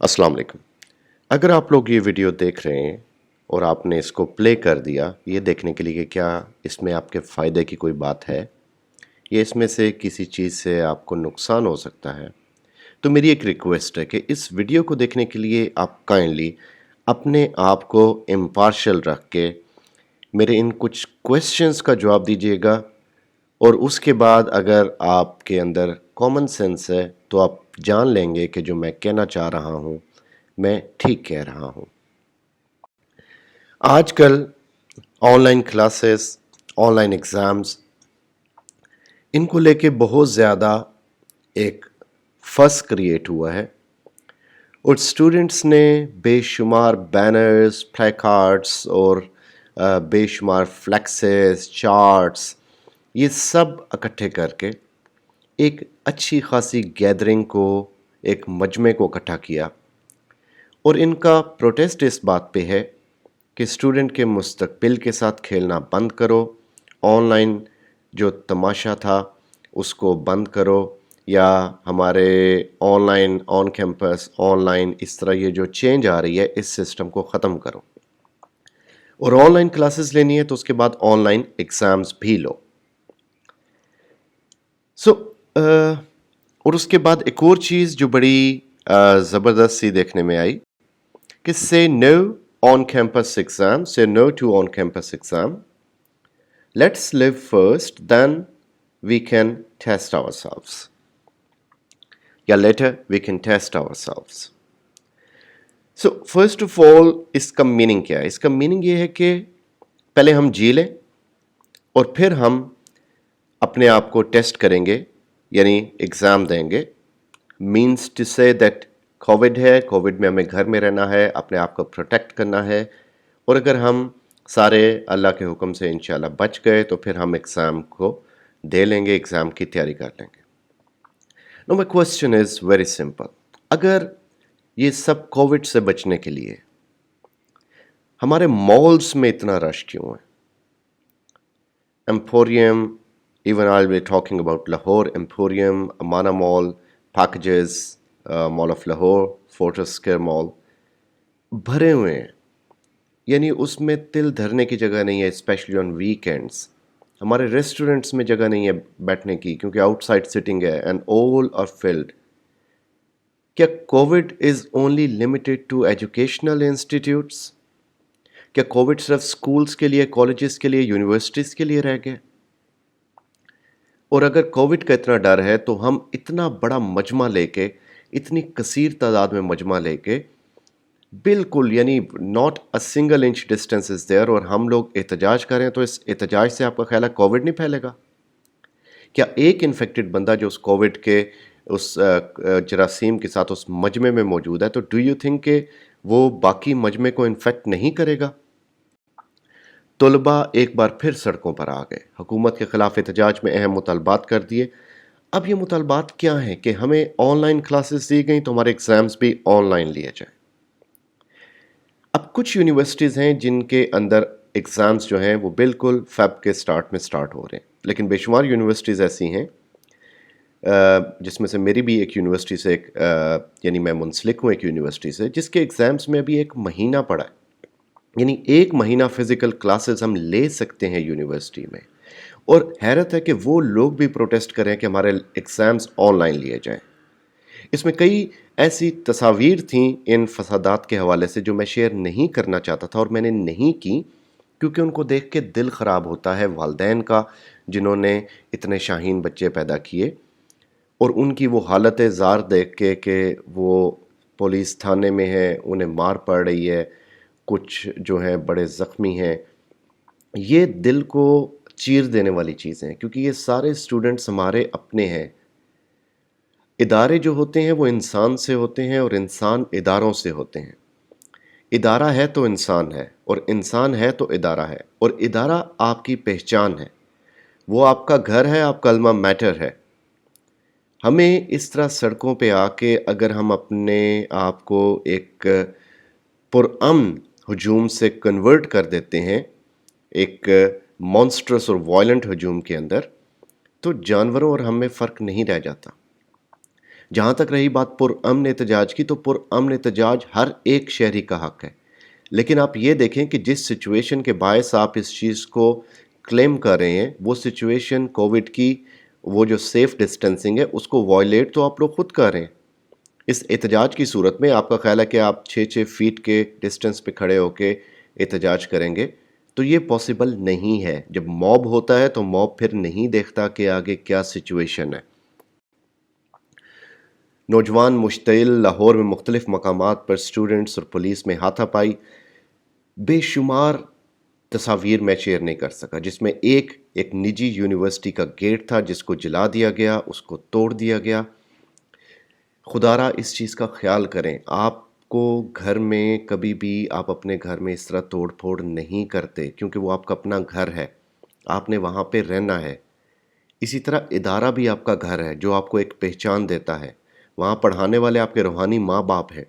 अस्सलाम वालेकुम। अगर आप लोग ये वीडियो देख रहे हैं और आपने इसको प्ले कर दिया ये देखने के लिए कि क्या इसमें आपके फ़ायदे की कोई बात है या इसमें से किसी चीज़ से आपको नुकसान हो सकता है, तो मेरी एक रिक्वेस्ट है कि इस वीडियो को देखने के लिए आप काइंडली अपने आप को इम्पार्शियल रख के मेरे इन कुछ क्वेश्चंस का जवाब दीजिएगा और उसके बाद अगर आपके अंदर कॉमन सेंस है तो आप जान लेंगे कि जो मैं कहना चाह रहा हूँ मैं ठीक कह रहा हूँ। आजकल ऑनलाइन क्लासेस, ऑनलाइन एग्ज़ाम्स इनको लेके बहुत ज़्यादा एक फस क्रिएट हुआ है और स्टूडेंट्स ने बेशुमार बैनर्स, प्लेकार्ड्स और बेशुमार फ्लेक्सेस, चार्ट्स ये सब इकट्ठे करके एक अच्छी खासी गैदरिंग को, एक मजमे को इकट्ठा किया और इनका प्रोटेस्ट इस बात पे है कि स्टूडेंट के मुस्तकबिल के साथ खेलना बंद करो, ऑनलाइन जो तमाशा था उसको बंद करो या हमारे ऑनलाइन, ऑन कैंपस, ऑनलाइन इस तरह ये जो चेंज आ रही है इस सिस्टम को ख़त्म करो और ऑनलाइन क्लासेस लेनी है तो उसके बाद ऑनलाइन एग्ज़ाम्स भी लो। और उसके बाद एक और चीज़ जो बड़ी ज़बरदस्त सी देखने में आई कि say no on campus exam, say no to on campus exam. Let's live first, then we can test ourselves. या later we can test ourselves. So first of all इसका मीनिंग क्या है? इसका मीनिंग ये है कि पहले हम जी लें और फिर हम अपने आप को टेस्ट करेंगे यानी एग्ज़ाम देंगे। Means to say that covid है, कोविड में हमें घर में रहना है, अपने आप को प्रोटेक्ट करना है और अगर हम सारे अल्लाह के हुक्म से इंशाल्लाह बच गए तो फिर हम एग्ज़ाम को दे लेंगे, एग्ज़ाम की तैयारी कर लेंगे। No my question is very simple, अगर ये सब कोविड से बचने के लिए हमारे मॉल्स में इतना रश क्यों है? Emporium, even I'll be talking about Lahore Emporium, Amana Mall, Packages, Mall of Lahore, Fortress Square Mall भरे हुए हैं, यानी उसमें तिल धरने की जगह नहीं है, स्पेशली ऑन वीकेंड्स। हमारे रेस्टोरेंट्स में जगह नहीं है बैठने की क्योंकि आउटसाइड सिटिंग है एंड ऑल आर फिल्ड। क्या covid is only limited to educational institutes? क्या कोविड सिर्फ स्कूल्स के लिए, कॉलेजेस के लिए, यूनिवर्सिटीज़ के लिए रह गए? और अगर कोविड का इतना डर है तो हम इतना बड़ा मजमा लेके, इतनी कसीर तादाद में मजमा लेके बिल्कुल यानी not a single inch distance is there और हम लोग एहतजाज करें तो इस एहतजाज से आपका ख्याल है कोविड नहीं फैलेगा? क्या एक इन्फेक्टेड बंदा जो उस कोविड के उस जरासीम के साथ उस मजमे में मौजूद है तो डू यू थिंक कि वो बाकी मजमे को इन्फेक्ट नहीं करेगा? तलबा एक बार फिर सड़कों पर आ गए, हुकूमत के ख़िलाफ़ एहतजाज में अहम मुतालबात कर दिए। अब ये मुतालबात क्या हैं कि हमें ऑनलाइन क्लासेस दी गई तो हमारे एग्ज़ाम्स भी ऑनलाइन लिए जाएँ। अब कुछ यूनिवर्सिटीज़ हैं जिनके अंदर एग्ज़ाम्स जो हैं वो बिल्कुल फ़ेब के स्टार्ट में स्टार्ट हो रहे हैं, लेकिन बेशुमार यूनिवर्सिटीज़ ऐसी हैं जिसमें से मेरी भी एक यूनिवर्सिटी से यानी मैं मुंसलिक हूँ एक यूनिवर्सिटी से जिसके एग्ज़ाम्स में अभी 1 महीना पड़ा है, यानी 1 महीना फ़िज़िकल क्लासेस हम ले सकते हैं यूनिवर्सिटी में। और हैरत है कि वो लोग भी प्रोटेस्ट कर रहे हैं कि हमारे एग्ज़ाम्स ऑनलाइन लिए जाएँ। इसमें कई ऐसी तस्वीर थीं इन फसादात के हवाले से जो मैं शेयर नहीं करना चाहता था और मैंने नहीं की क्योंकि उनको देख के दिल ख़राब होता है वालिदैन का जिन्होंने इतने शाहीन बच्चे पैदा किए और उनकी वो हालत ज़ार देख के कि वो पुलिस थाने में है, उन्हें मार पड़ रही है, कुछ जो हैं बड़े ज़ख्मी हैं। ये दिल को चीर देने वाली चीज़ें हैं क्योंकि ये सारे स्टूडेंट्स हमारे अपने हैं। इदारे जो होते हैं वो इंसान से होते हैं और इंसान इदारों से होते हैं। इदारा है तो इंसान है और इंसान है तो इदारा है और इदारा आपकी पहचान है, वो आपका घर है, आपका अल्मा मैटर है। हमें इस तरह सड़कों पे आके अगर हम अपने आप को एक पुरअमन हजूम से कन्वर्ट कर देते हैं एक मॉन्स्ट्रस और वायलेंट हजूम के अंदर, तो जानवरों और हम में फ़र्क नहीं रह जाता। جہاں تک رہی بات پرامن احتجاج کی، تو پرامن احتجاج ہر ایک شہری کا حق ہے، لیکن آپ یہ دیکھیں کہ جس سچویشن کے باعث آپ اس چیز کو کلیم کر رہے ہیں، وہ سچویشن کووڈ کی، وہ جو سیف ڈسٹینسنگ ہے اس کو وائلیٹ تو آپ لوگ خود کر رہے ہیں۔ اس احتجاج کی صورت میں آپ کا خیال ہے کہ آپ 6 فیٹ کے ڈسٹینس پہ کھڑے ہو کے احتجاج کریں گے، تو یہ پاسبل نہیں ہے۔ جب موب ہوتا ہے تو موب پھر نہیں دیکھتا کہ آگے کیا سچویشن ہے۔ نوجوان مشتعل لاہور میں مختلف مقامات پر سٹوڈنٹس اور پولیس میں ہاتھا پائی، بے شمار تصاویر میں شیئر نہیں کر سکا، جس میں ایک نجی یونیورسٹی کا گیٹ تھا جس کو جلا دیا گیا، اس کو توڑ دیا گیا۔ خدا را اس چیز کا خیال کریں، آپ کو گھر میں کبھی بھی آپ اپنے گھر میں اس طرح توڑ پھوڑ نہیں کرتے، کیونکہ وہ آپ کا اپنا گھر ہے، آپ نے وہاں پہ رہنا ہے۔ اسی طرح ادارہ بھی آپ کا گھر ہے جو آپ کو ایک پہچان دیتا ہے، وہاں پڑھانے والے آپ کے روحانی ماں باپ ہیں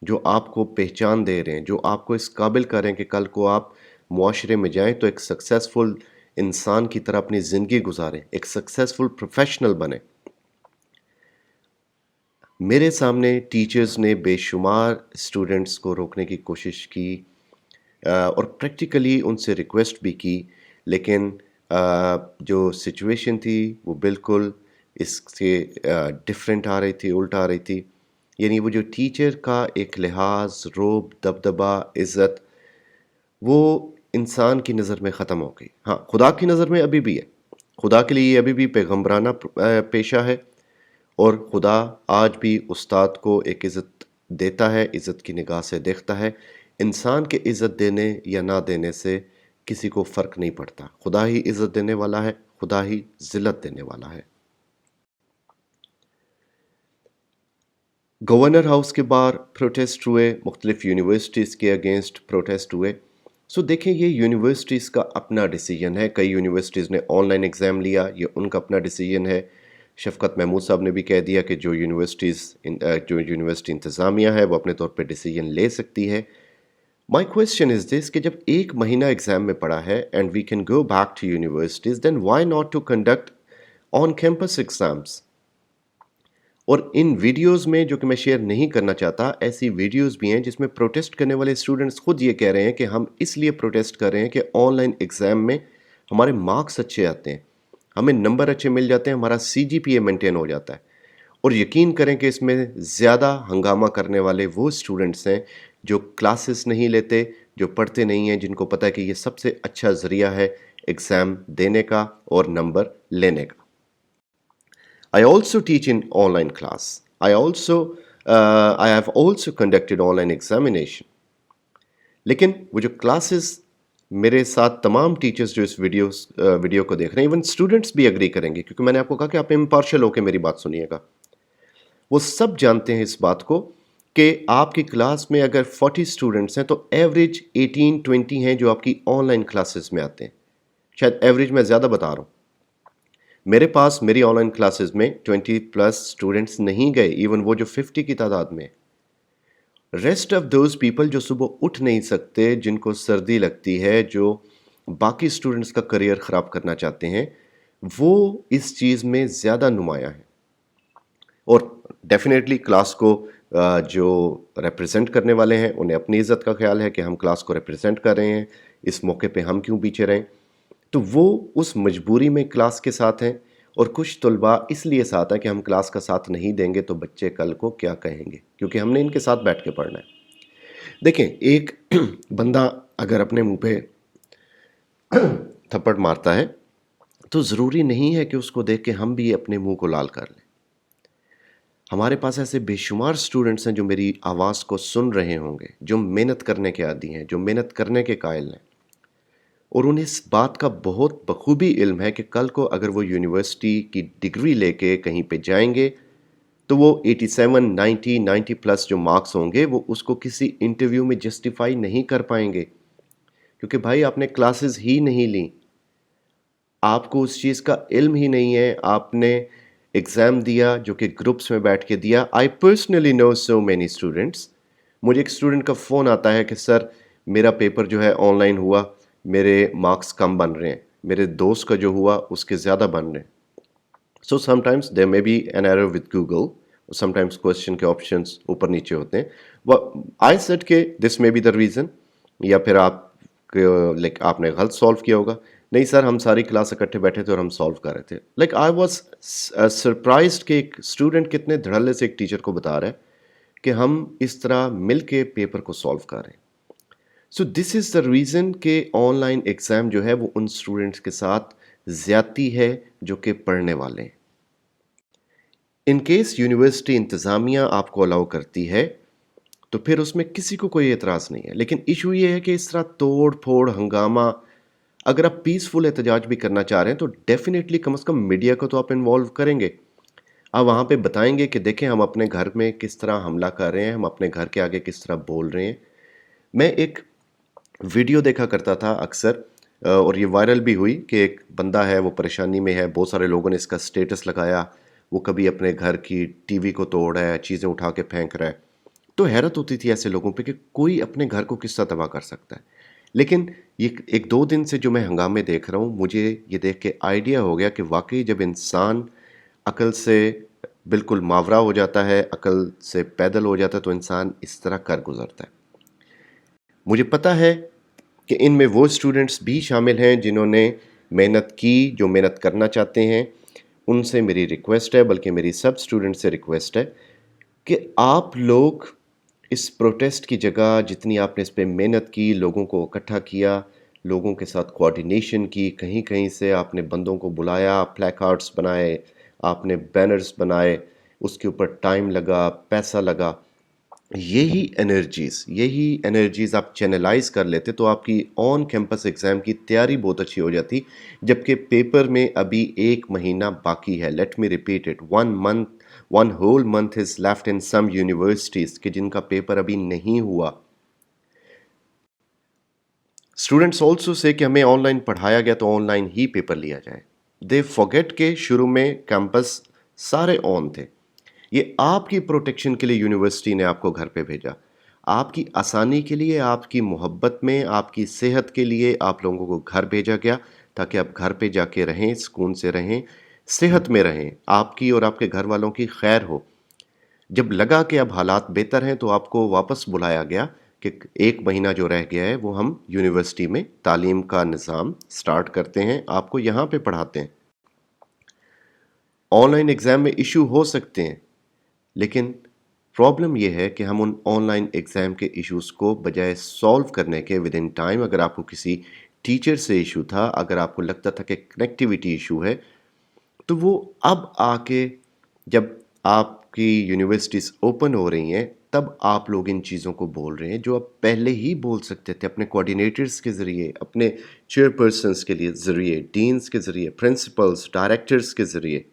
جو آپ کو پہچان دے رہے ہیں، جو آپ کو اس قابل کریں کہ کل کو آپ معاشرے میں جائیں تو ایک سکسیسفل انسان کی طرح اپنی زندگی گزاریں، ایک سکسیسفل پروفیشنل بنیں۔ میرے سامنے ٹیچرز نے بے شمار اسٹوڈنٹس کو روکنے کی کوشش کی، اور پریکٹیکلی ان سے ریکویسٹ بھی کی، لیکن جو سچویشن تھی وہ بالکل اس سے ڈفرینٹ آ رہی تھی، الٹا آ رہی تھی۔ یعنی وہ جو ٹیچر کا ایک لحاظ، روب، دبدبہ، عزت، وہ انسان کی نظر میں ختم ہو گئی۔ ہاں، خدا کی نظر میں ابھی بھی ہے، خدا کے لیے یہ ابھی بھی پیغمبرانہ پیشہ ہے، اور خدا آج بھی استاد کو ایک عزت دیتا ہے، عزت کی نگاہ سے دیکھتا ہے۔ انسان کے عزت دینے یا نہ دینے سے کسی کو فرق نہیں پڑتا، خدا ہی عزت دینے والا ہے، خدا ہی ذلت دینے والا ہے۔ گورنر ہاؤس کے باہر پروٹیسٹ ہوئے، مختلف یونیورسٹیز کے اگینسٹ پروٹیسٹ ہوئے۔ دیکھیں، یہ یونیورسٹیز کا اپنا ڈیسیجن ہے، کئی یونیورسٹیز نے آن لائن ایگزام لیا، یہ ان کا اپنا ڈیسیجن ہے۔ شفقت محمود صاحب نے بھی کہہ دیا کہ جو یونیورسٹی انتظامیہ ہے وہ اپنے طور پہ ڈیسیجن لے سکتی ہے۔ مائی کویسچن از دس کہ جب 1 مہینہ ایگزام میں پڑا ہے and we can go back to universities, then why not to conduct on campus exams? اور ان ویڈیوز میں جو کہ میں شیئر نہیں کرنا چاہتا، ایسی ویڈیوز بھی ہیں جس میں پروٹیسٹ کرنے والے اسٹوڈنٹس خود یہ کہہ رہے ہیں کہ ہم اس لیے پروٹیسٹ کر رہے ہیں کہ آن لائن ایگزام میں ہمارے مارکس اچھے آتے ہیں، ہمیں نمبر اچھے مل جاتے ہیں، ہمارا CGPA مینٹین ہو جاتا ہے۔ اور یقین کریں کہ اس میں زیادہ ہنگامہ کرنے والے وہ اسٹوڈنٹس ہیں جو کلاسز نہیں لیتے، جو پڑھتے نہیں ہیں، جن کو پتہ ہے کہ یہ سب سے اچھا ذریعہ ہے ایگزام دینے کا اور نمبر لینے کا۔ I also teach in online class. I have also conducted online examination. لیکن وہ جو کلاسز میرے ساتھ تمام ٹیچرز جو اس ویڈیو کو دیکھ رہے ہیں، ایون اسٹوڈنٹس بھی اگری کریں گے، کیونکہ میں نے آپ کو کہا کہ آپ امپارشل ہو کے میری بات سنیے گا، وہ سب جانتے ہیں اس بات کو کہ آپ کی کلاس میں اگر 40 اسٹوڈنٹس ہیں تو ایوریج 18-20 ہیں جو آپ کی آن لائن کلاسز میں آتے ہیں۔ شاید ایوریج میں زیادہ بتا رہا ہوں، میرے پاس میری آن لائن کلاسز میں 20+ اسٹوڈنٹس نہیں گئے، ایون وہ جو 50 کی تعداد میں۔ ریسٹ آف دوز پیپل جو صبح اٹھ نہیں سکتے، جن کو سردی لگتی ہے، جو باقی اسٹوڈنٹس کا کریئر خراب کرنا چاہتے ہیں، وہ اس چیز میں زیادہ نمایاں ہیں۔ اور ڈیفینیٹلی کلاس کو جو ریپرزینٹ کرنے والے ہیں انہیں اپنی عزت کا خیال ہے کہ ہم کلاس کو ریپرزینٹ کر رہے ہیں، اس موقع پہ ہم کیوں پیچھے رہیں، تو وہ اس مجبوری میں کلاس کے ساتھ ہیں۔ اور کچھ طلباء اس لیے ساتھ ہیں کہ ہم کلاس کا ساتھ نہیں دیں گے تو بچے کل کو کیا کہیں گے، کیونکہ ہم نے ان کے ساتھ بیٹھ کے پڑھنا ہے۔ دیکھیں، ایک بندہ اگر اپنے منہ پہ تھپڑ مارتا ہے تو ضروری نہیں ہے کہ اس کو دیکھ کے ہم بھی اپنے منہ کو لال کر لیں۔ ہمارے پاس ایسے بے شمار اسٹوڈنٹس ہیں جو میری آواز کو سن رہے ہوں گے، جو محنت کرنے کے عادی ہیں، جو محنت کرنے کے قائل ہیں، اور انہیں اس بات کا بہت بخوبی علم ہے کہ کل کو اگر وہ یونیورسٹی کی ڈگری لے کے کہیں پہ جائیں گے تو وہ 87، 90+ جو مارکس ہوں گے وہ اس کو کسی انٹرویو میں جسٹیفائی نہیں کر پائیں گے، کیونکہ بھائی آپ نے کلاسز ہی نہیں لیں، آپ کو اس چیز کا علم ہی نہیں ہے، آپ نے ایگزام دیا جو کہ گروپس میں بیٹھ کے دیا۔ I personally know so many students, مجھے ایک اسٹوڈنٹ کا فون آتا ہے کہ سر میرا پیپر جو ہے آن لائن ہوا، میرے مارکس کم بن رہے ہیں، میرے دوست کا جو ہوا اس کے زیادہ بن رہے ہیں۔ So some times there may be an error with Google, sometimes question के ऑप्शंस ऊपर नीचे होते हैं। आई सेड के this may be the reason, या फिर आप लाइक आपने गलत सॉल्व किया होगा। नहीं सर, हम सारी क्लास इकट्ठे बैठे थे और हम सॉल्व कर रहे थे। लाइक आई वाज सरप्राइज्ड कि एक स्टूडेंट कितने धड़ल्ले से एक टीचर को बता रहा है कि हम इस तरह मिल के पेपर को सॉल्व कर रहे हैं। So this is the reason कि ऑनलाइन एग्ज़ाम जो है वो उन स्टूडेंट्स के साथ ज़्यादती है जो कि पढ़ने वाले हैं। इन केस यूनिवर्सिटी इंतज़ामिया आपको अलाउ करती है तो फिर उसमें किसी को कोई एतराज़ नहीं है, लेकिन इशू ये है कि इस तरह तोड़ फोड़ हंगामा, अगर आप पीसफुल एहतजाज भी करना चाह रहे हैं तो डेफिनेटली कम से कम मीडिया को तो आप इन्वॉल्व करेंगे। आप वहाँ पे बताएंगे कि देखें हम अपने घर में किस तरह हमला कर रहे हैं, हम अपने घर के आगे किस तरह बोल रहे हैं। मैं एक वीडियो देखा करता था अक्सर, और ये वायरल भी हुई कि एक बंदा है, वो परेशानी में है, बहुत सारे लोगों ने इसका स्टेटस लगाया, वो कभी अपने घर की टीवी को तोड़ रहा है, चीज़ें उठा के फेंक रहा है। तो हैरत होती थी ऐसे लोगों पे कि कोई अपने घर को किस तरह तबाह कर सकता है। लेकिन ये एक दो दिन से जो मैं हंगामे देख रहा हूँ, मुझे ये देख के आइडिया हो गया कि वाकई जब इंसान अकल से बिल्कुल मावरा हो जाता है, अकल से पैदल हो जाता है, तो इंसान इस तरह कर गुजरता है। मुझे पता है कि इनमें वो स्टूडेंट्स भी शामिल हैं जिन्होंने मेहनत की, जो मेहनत करना चाहते हैं। उनसे मेरी रिक्वेस्ट है, बल्कि मेरी सब स्टूडेंट से रिक्वेस्ट है कि आप लोग इस प्रोटेस्ट की जगह जितनी आपने इस पे मेहनत की, लोगों को इकट्ठा किया, लोगों के साथ कोऑर्डिनेशन की, कहीं-कहीं से आपने बंदों को बुलाया, प्लेकार्ड्स बनाए, आपने बैनर्स बनाए, उसके ऊपर टाइम लगा, पैसा लगा। यही एनर्जीज़ आप चैनलाइज़ कर लेते तो आपकी ऑन कैंपस एग्ज़ाम की तैयारी बहुत अच्छी हो जाती, जबकि पेपर में अभी 1 महीना बाकी है। Let me repeat it, 1 month, 1 whole month is left in some universities कि जिनका पेपर अभी नहीं हुआ। स्टूडेंट्स ऑल्सो से कि हमें ऑनलाइन पढ़ाया गया तो ऑनलाइन ही पेपर लिया जाए। दे फॉरगेट के शुरू में कैंपस सारे ऑन थे। ये आपकी प्रोटेक्शन के लिए यूनिवर्सिटी ने आपको घर पे भेजा, आपकी आसानी के लिए, आपकी मोहब्बत में, आपकी सेहत के लिए आप लोगों को घर भेजा गया ताकि आप घर पे जाके रहें, सुकून से रहें, सेहत में रहें, आपकी और आपके घर वालों की खैर हो। जब लगा कि अब हालात बेहतर हैं तो आपको वापस बुलाया गया कि 1 महीना जो रह गया है वो हम यूनिवर्सिटी में तालीम का निज़ाम स्टार्ट करते हैं, आपको यहाँ पे पढ़ाते हैं। ऑनलाइन एग्ज़ाम में इशू हो सकते हैं, लेकिन प्रॉब्लम ये है कि हम उन ऑनलाइन एग्ज़ाम के इश्यूज़ को बजाय सॉल्व करने के विद इन टाइम, अगर आपको किसी टीचर से इशू था, अगर आपको लगता था कि कनेक्टिविटी इशू है, तो वो अब आके जब आपकी यूनिवर्सिटीज़ ओपन हो रही हैं, तब आप लोग इन चीज़ों को बोल रहे हैं जो आप पहले ही बोल सकते थे अपने कोऑर्डिनेटर्स के ज़रिए, अपने चेयरपर्सन्स के लिए ज़रिए, डीन्स के ज़रिए, प्रिंसिपल्स, डायरेक्टर्स के ज़रिए।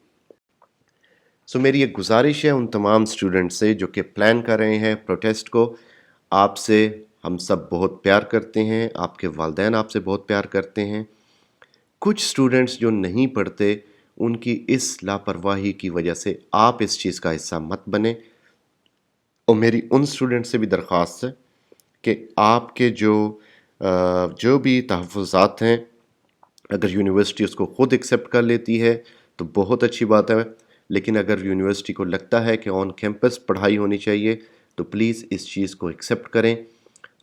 सो मेरी एक गुजारिश है उन तमाम स्टूडेंट से जो कि प्लान कर रहे हैं प्रोटेस्ट को, आपसे हम सब बहुत प्यार करते हैं, आपके वालिदैन आपसे बहुत प्यार करते हैं। कुछ स्टूडेंट्स जो नहीं पढ़ते, उनकी इस लापरवाही की वजह से आप इस चीज़ का हिस्सा मत बने। और मेरी उन स्टूडेंट से भी दरख्वास्त है कि आपके जो भी तहफ़्फ़ुज़ात हैं, अगर यूनिवर्सिटी उसको ख़ुद एक्सेप्ट कर लेती है तो बहुत अच्छी बात है, लेकिन अगर यूनिवर्सिटी को लगता है कि ऑन कैंपस पढ़ाई होनी चाहिए तो प्लीज़ इस चीज़ को एक्सेप्ट करें।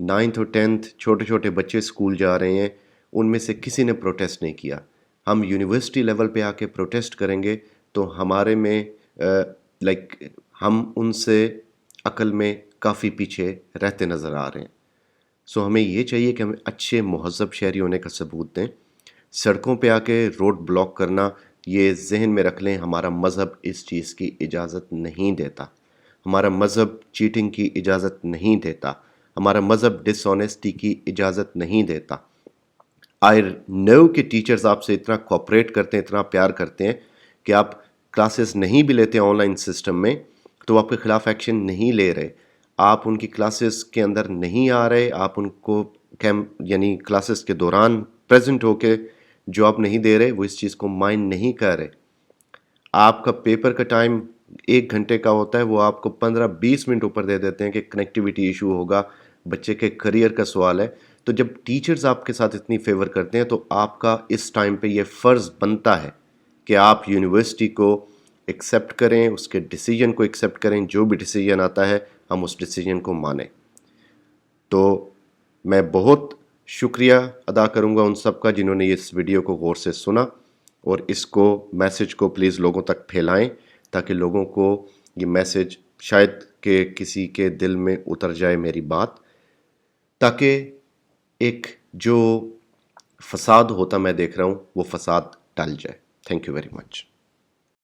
9th और 10th छोटे छोटे बच्चे स्कूल जा रहे हैं, उनमें से किसी ने प्रोटेस्ट नहीं किया। हम यूनिवर्सिटी लेवल पे आके प्रोटेस्ट करेंगे तो हमारे में लाइक हम उनसे अकल में काफ़ी पीछे रहते नज़र आ रहे हैं। सो हमें ये चाहिए कि हमें अच्छे महज़ब शहरी होने का सबूत दें। सड़कों पे आके रोड ब्लॉक करना, ये ज़हन में रख लें, हमारा मज़हब इस चीज़ की इजाज़त नहीं देता। हमारा मज़हब चीटिंग की इजाज़त नहीं देता। हमारा मज़हब डिसऑनेस्टी की इजाज़त नहीं देता। आई नो कि टीचर्स आपसे इतना कोऑपरेट करते हैं, इतना प्यार करते हैं कि आप क्लासेस नहीं भी लेते ऑनलाइन सिस्टम में तो आपके ख़िलाफ़ एक्शन नहीं ले रहे। आप उनकी क्लासेस के अंदर नहीं आ रहे, आप उनको कैंप यानी क्लासेस के दौरान प्रेजेंट होके जो आप नहीं दे रहे, वो इस चीज़ को माइंड नहीं कर रहे। आपका पेपर का टाइम 1 घंटे का होता है, वो आपको 15-20 मिनट ऊपर दे देते हैं कि कनेक्टिविटी इशू होगा, बच्चे के करियर का सवाल है। तो जब टीचर्स आपके साथ इतनी फेवर करते हैं तो आपका इस टाइम पे ये फ़र्ज़ बनता है कि आप यूनिवर्सिटी को ایکسیپٹ کریں، اس کے ڈیسیجن کو ایکسیپٹ کریں، جو بھی ڈیسیجن آتا ہے ہم اس ڈیسیجن کو مانیں۔ تو میں بہت شکریہ ادا کروں گا ان سب کا جنہوں نے اس ویڈیو کو غور سے سنا، اور اس کو میسج کو پلیز لوگوں تک پھیلائیں تاکہ لوگوں کو یہ میسج شاید کہ کسی کے دل میں اتر جائے میری بات، تاکہ ایک جو فساد ہوتا میں دیکھ رہا ہوں وہ فساد ٹل جائے۔ Thank you very much.